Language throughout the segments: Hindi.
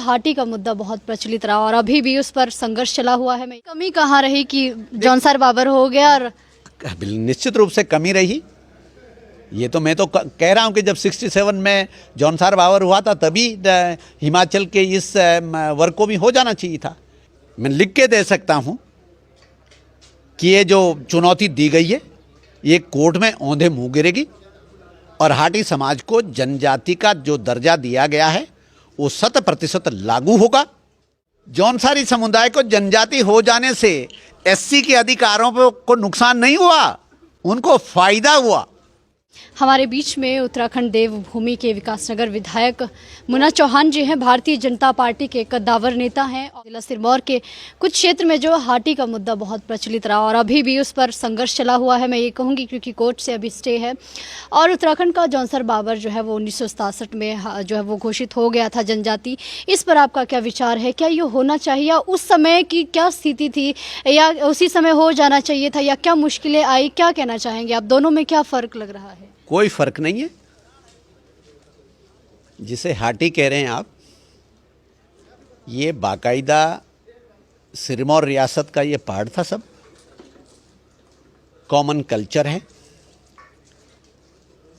हाटी का मुद्दा बहुत प्रचलित रहा और अभी भी उस पर संघर्ष चला हुआ है। कमी कहाँ रही कि जौनसार बाबर हो गया? और निश्चित रूप से कमी रही। ये तो मैं तो कह रहा हूँ कि जब 67 में जौनसार बाबर हुआ था तभी हिमाचल के इस वर्ग को भी हो जाना चाहिए था। मैं लिख के दे सकता हूँ कि ये जो चुनौती दी गई है ये कोर्ट में औंधे मुंह गिरेगी और हाटी समाज को जनजाति का जो दर्जा दिया गया है वो 100% लागू होगा। जौनसारी समुदाय को जनजाति हो जाने से एससी के अधिकारों को नुकसान नहीं हुआ, उनको फायदा हुआ। हमारे बीच में उत्तराखंड देवभूमि के विकासनगर विधायक मुन्ना चौहान जी हैं। भारतीय जनता पार्टी के कद्दावर नेता हैं और जिला सिरमौर के कुछ क्षेत्र में जो हाटी का मुद्दा बहुत प्रचलित रहा और अभी भी उस पर संघर्ष चला हुआ है। मैं ये कहूँगी क्योंकि कोर्ट से अभी स्टे है और उत्तराखंड का जौनसार बाबर जो है वो 1967 में जो है वो घोषित हो गया था जनजाति। इस पर आपका क्या विचार है? क्या ये होना चाहिए? उस समय की क्या स्थिति थी या उसी समय हो जाना चाहिए था या क्या मुश्किलें आई? क्या कहना चाहेंगे आप? दोनों में क्या फ़र्क लग रहा है? कोई फर्क नहीं है। जिसे हाटी कह रहे हैं आप, ये बाकायदा सिरमौर रियासत का ये पार्ट था। सब कॉमन कल्चर है,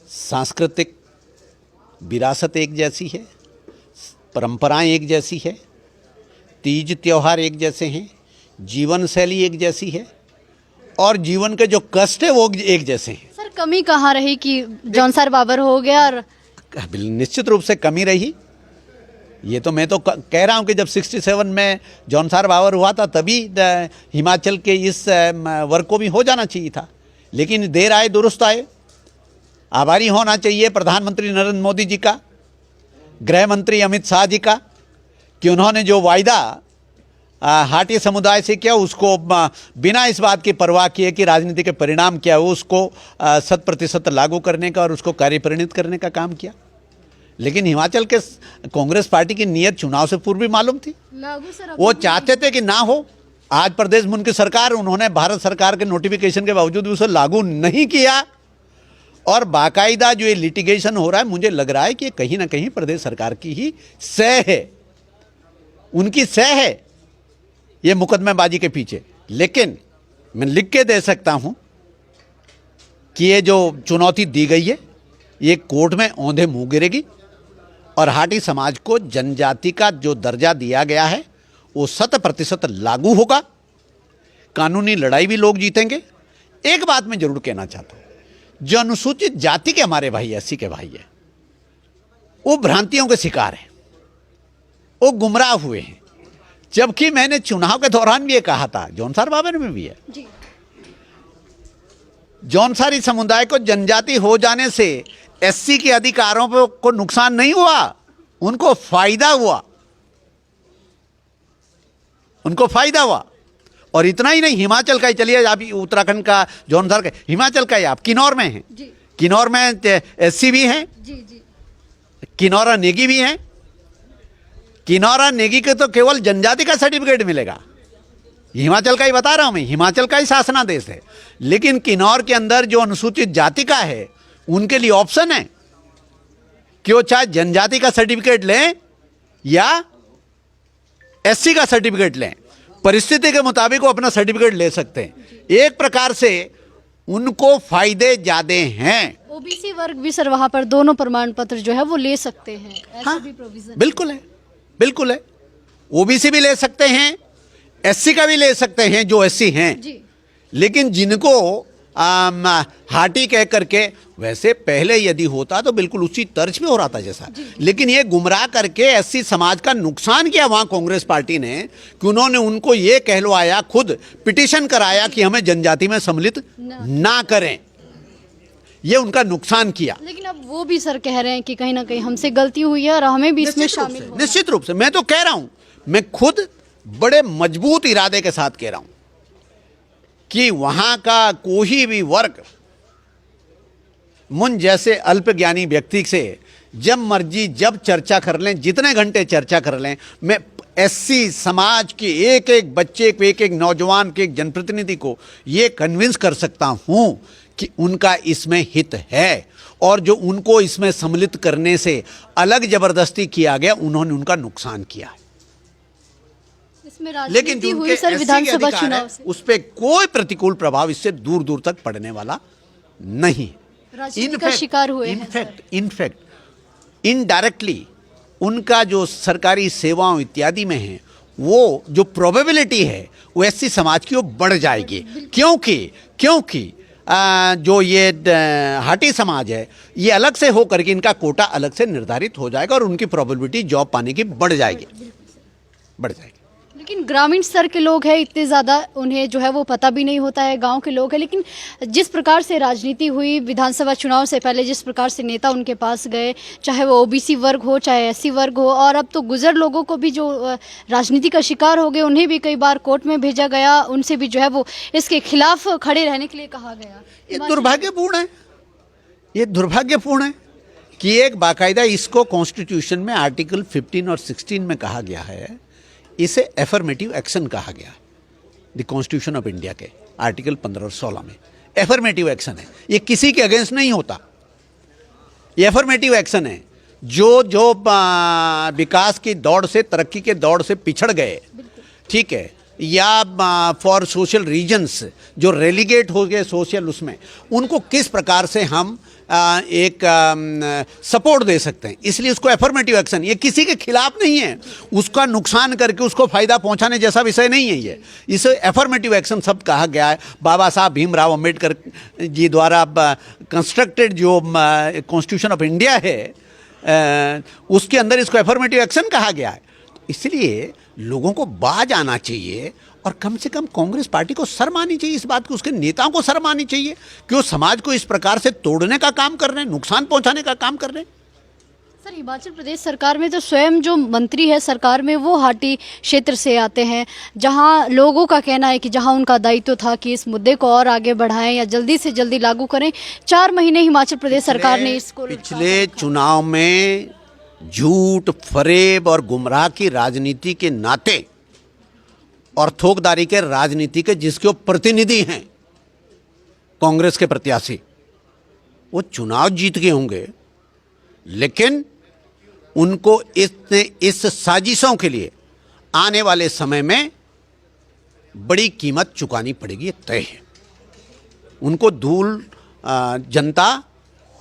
सांस्कृतिक विरासत एक जैसी है, परंपराएं एक जैसी है, तीज त्योहार एक जैसे हैं, जीवन शैली एक जैसी है और जीवन के जो कष्ट है वो एक जैसे हैं। सर कमी कहाँ रही कि जौनसार बाबर हो गया? और निश्चित रूप से कमी रही। ये तो मैं तो कह रहा हूँ कि जब 67 में जौनसार बाबर हुआ था तभी हिमाचल के इस वर्ग को भी हो जाना चाहिए था, लेकिन देर आए दुरुस्त आए। आभारी होना चाहिए प्रधानमंत्री नरेंद्र मोदी जी का, गृह मंत्री अमित शाह जी का कि उन्होंने जो वायदा हाटी समुदाय से किया उसको बिना इस बात की परवाह किए कि राजनीति के परिणाम क्या हो उसको 100% लागू करने का और उसको कार्यपरिणित करने का काम किया। लेकिन हिमाचल के कांग्रेस पार्टी की नीयत चुनाव से पूर्व भी मालूम थी। वो चाहते थे कि ना हो। आज प्रदेश में उनकी सरकार, उन्होंने भारत सरकार के नोटिफिकेशन के बावजूद भी उसे लागू नहीं किया और बाकायदा जो ये लिटिगेशन हो रहा है मुझे लग रहा है कि कहीं ना कहीं प्रदेश सरकार की ही सह है, उनकी सह है ये मुकदमेबाजी के पीछे। लेकिन मैं लिख के दे सकता हूं कि ये जो चुनौती दी गई है ये कोर्ट में औंधे मुंह गिरेगी और हाटी समाज को जनजाति का जो दर्जा दिया गया है वो 100% लागू होगा। कानूनी लड़ाई भी लोग जीतेंगे। एक बात मैं जरूर कहना चाहता हूं, जो अनुसूचित जाति के हमारे भाई एससी के भाई है वो भ्रांतियों के शिकार हैं, वो गुमराह हुए हैं। जबकि मैंने चुनाव के दौरान भी ये कहा था, जौनसार बाबर में भी है जी। जौनसारी समुदाय को जनजाति हो जाने से एससी के अधिकारों को नुकसान नहीं हुआ, उनको फायदा हुआ, उनको फायदा हुआ। और इतना ही नहीं, हिमाचल का ही चलिए, आप उत्तराखंड का जौनसार का, हिमाचल का ही आप किन्नौर में हैं, किन्नौर में एससी भी हैं, किन्नौरा नेगी भी हैं। किन्नौरा नेगी के तो केवल जनजाति का सर्टिफिकेट मिलेगा। हिमाचल का ही बता रहा हूं मैं, हिमाचल का ही शासनादेश है। लेकिन किन्नौर के अंदर जो अनुसूचित जाति का है उनके लिए ऑप्शन है कि वो चाहे जनजाति का सर्टिफिकेट लें या एससी का सर्टिफिकेट लें, परिस्थिति के मुताबिक वो अपना सर्टिफिकेट ले सकते हैं। एक प्रकार से उनको फायदे ज्यादा हैं। ओबीसी वर्ग भी सर वहां पर दोनों प्रमाण पत्र जो है वो ले सकते हैं, ऐसा भी प्रोविजन बिल्कुल है, बिल्कुल है। ओबीसी भी ले सकते हैं, एससी का भी ले सकते हैं जो एससी हैं जी। लेकिन जिनको हाटी कह करके, वैसे पहले यदि होता तो बिल्कुल उसी तर्ज पे हो रहा था जैसा, लेकिन ये गुमराह करके एससी समाज का नुकसान किया वहां कांग्रेस पार्टी ने कि उन्होंने उनको ये कहलवाया, खुद पिटीशन कराया कि हमें जनजाति में सम्मिलित ना करें। ये उनका नुकसान किया। लेकिन अब वो भी सर कह रहे हैं कि कहीं ना कहीं हमसे गलती हुई है और हमें भी इसमें शामिल होना है। निश्चित रूप से मैं तो कह रहा हूं, मैं खुद बड़े मजबूत इरादे के साथ कह रहा हूं कि वहां का कोई भी वर्ग मुझ जैसे अल्पज्ञानी व्यक्ति से जब मर्जी जब चर्चा कर लें, जितने घंटे चर्चा कर लें, मैं एससी समाज के एक एक बच्चे को, एक एक नौजवान के, एक जनप्रतिनिधि को ये कन्विंस कर सकता हूं कि उनका इसमें हित है, और जो उनको इसमें सम्मिलित करने से अलग जबरदस्ती किया गया, उन्होंने उनका नुकसान किया है। इसमें लेकिन राजनीति जो हुई उनके सर SC विधानसभा के अधिकार है, चुनाव से, उस पे कोई प्रतिकूल प्रभाव इससे दूर दूर तक पड़ने वाला नहीं। राजनीति का शिकार हुए हैं इनफैक्ट इनडायरेक्टली उनका जो सरकारी सेवाओं इत्यादि में है, वो जो प्रोबेबिलिटी है वो SC समाज की वो बढ़ जाएगी, क्योंकि जो ये हाटी समाज है, ये अलग से हो करके इनका कोटा अलग से निर्धारित हो जाएगा और उनकी प्रोबेबिलिटी जॉब पाने की बढ़ जाएगी। लेकिन ग्रामीण स्तर के लोग हैं इतने ज़्यादा, उन्हें जो है वो पता भी नहीं होता है, गांव के लोग हैं। लेकिन जिस प्रकार से राजनीति हुई विधानसभा चुनाव से पहले, जिस प्रकार से नेता उनके पास गए, चाहे वो OBC वर्ग हो चाहे SC वर्ग हो, और अब तो गुजर लोगों को भी जो राजनीति का शिकार हो गए, उन्हें भी कई बार कोर्ट में भेजा गया, उनसे भी जो है वो इसके खिलाफ खड़े रहने के लिए कहा गया। ये दुर्भाग्यपूर्ण है कि एक बाकायदा इसको कॉन्स्टिट्यूशन में आर्टिकल 15 और 16 में कहा गया है, इसे एफर्मेटिव एक्शन कहा गया। द कॉन्स्टिट्यूशन ऑफ इंडिया के आर्टिकल 15 और 16 में एफर्मेटिव एक्शन है, ये किसी के अगेंस्ट नहीं होता। ये एफर्मेटिव एक्शन है, जो विकास की दौड़ से, तरक्की के दौड़ से पिछड़ गए, ठीक है, या फॉर सोशल रीजन्स जो रेलीगेट हो गए सोशल, उसमें उनको किस प्रकार से हम एक सपोर्ट दे सकते हैं। इसलिए उसको एफर्मेटिव एक्शन, ये किसी के खिलाफ नहीं है, उसका नुकसान करके उसको फायदा पहुंचाने जैसा विषय नहीं है ये। इसे एफर्मेटिव एक्शन शब्द कहा गया है। बाबा साहब भीमराव अंबेडकर जी द्वारा कंस्ट्रक्टेड जो कॉन्स्टिट्यूशन ऑफ इंडिया है, उसके अंदर इसको एफर्मेटिव एक्शन कहा गया है। इसलिए लोगों को बाज आना चाहिए, और कम से कम कांग्रेस पार्टी को शर्म आनी चाहिए इस बात को, उसके नेताओं को शर्म आनी चाहिए कि वो समाज को इस प्रकार से तोड़ने का काम कर रहे हैं, नुकसान पहुंचाने का काम कर रहे हैं। सर, हिमाचल प्रदेश सरकार में तो स्वयं जो मंत्री है सरकार में, वो हाटी क्षेत्र से आते हैं, जहां लोगों का कहना है कि जहां उनका दायित्व था कि इस मुद्दे को और आगे बढ़ाएं या जल्दी से जल्दी लागू करें। 4 महीने हिमाचल प्रदेश सरकार ने इसको, पिछले चुनाव में झूठ, फरेब और गुमराह की राजनीति के नाते और थोकदारी के राजनीति के जिसके वो प्रतिनिधि हैं, कांग्रेस के प्रत्याशी, वो चुनाव जीत गए होंगे, लेकिन उनको इस साजिशों के लिए आने वाले समय में बड़ी कीमत चुकानी पड़ेगी, ये तय है। उनको धूल जनता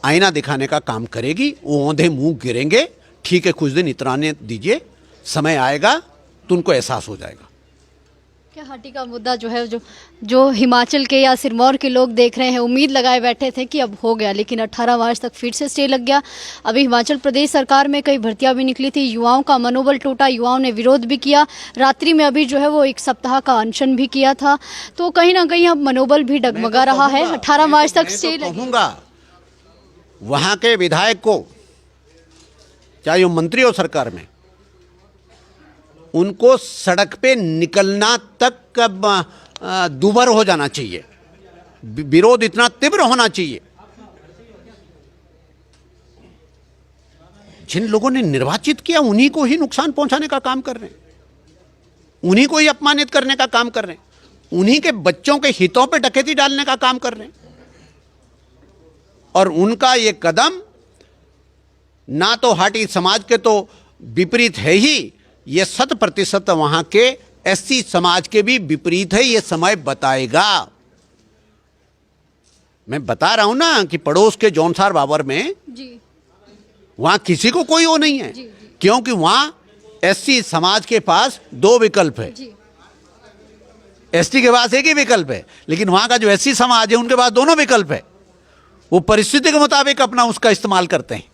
आईना दिखाने का काम करेगी, वो औंधे मुंह गिरेंगे। ठीक है, कुछ दिन इतराने दीजिए, समय आएगा तो उनको एहसास हो जाएगा। क्या हाटी का मुद्दा जो है, जो हिमाचल के या सिरमौर के लोग देख रहे हैं, उम्मीद लगाए बैठे थे कि अब हो गया, लेकिन 18 मार्च तक फिर से स्टे लग गया। अभी हिमाचल प्रदेश सरकार में कई भर्तियां भी निकली थी, युवाओं का मनोबल टूटा, युवाओं ने विरोध भी किया, रात्रि में अभी जो है वो 1 सप्ताह का अनशन भी किया था। तो कहीं ना कहीं अब मनोबल भी डगमगा रहा है। 18 मार्च तक स्टे लगेगा। वहां के विधायक को, चाहे वो मंत्री हो सरकार में, उनको सड़क पे निकलना तक दूभर हो जाना चाहिए, विरोध इतना तीव्र होना चाहिए। जिन लोगों ने निर्वाचित किया उन्हीं को ही नुकसान पहुंचाने का काम कर रहे हैं, उन्हीं को ही अपमानित करने का काम कर रहे हैं, उन्हीं के बच्चों के हितों पे डकैती डालने का काम कर रहे हैं। और उनका ये कदम ना तो हाटी समाज के तो विपरीत है ही, ये 100% वहां के SC समाज के भी विपरीत है। ये समय बताएगा। मैं बता रहा हूं ना कि पड़ोस के जौनसार बाबर में जी, वहां किसी को कोई वो नहीं है, जी। क्योंकि वहां SC समाज के पास 2 विकल्प है, ST के पास एक ही विकल्प है, लेकिन वहां का जो SC समाज है उनके पास दोनों विकल्प है। वो परिस्थिति के मुताबिक अपना उसका इस्तेमाल करते हैं,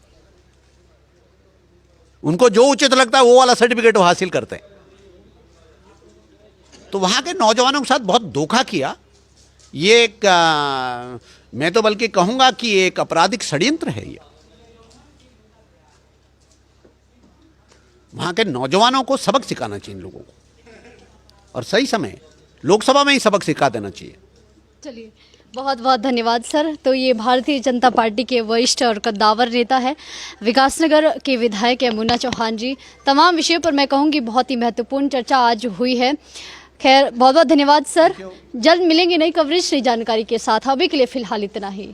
उनको जो उचित लगता है वो वाला सर्टिफिकेट वो हासिल करते हैं। तो वहां के नौजवानों के साथ बहुत धोखा किया। ये एक मैं तो बल्कि कहूंगा कि एक आपराधिक षड्यंत्र है। ये वहां के नौजवानों को सबक सिखाना चाहिए इन लोगों को, और सही समय लोकसभा में ही सबक सिखा देना चाहिए। चलिए, बहुत बहुत धन्यवाद सर। तो ये भारतीय जनता पार्टी के वरिष्ठ और कद्दावर नेता है, विकासनगर के विधायक है मुन्ना चौहान जी। तमाम विषयों पर मैं कहूँगी बहुत ही महत्वपूर्ण चर्चा आज हुई है। खैर बहुत बहुत धन्यवाद सर। जल्द मिलेंगे नई कवरेज नई जानकारी के साथ। अभी के लिए फिलहाल इतना ही।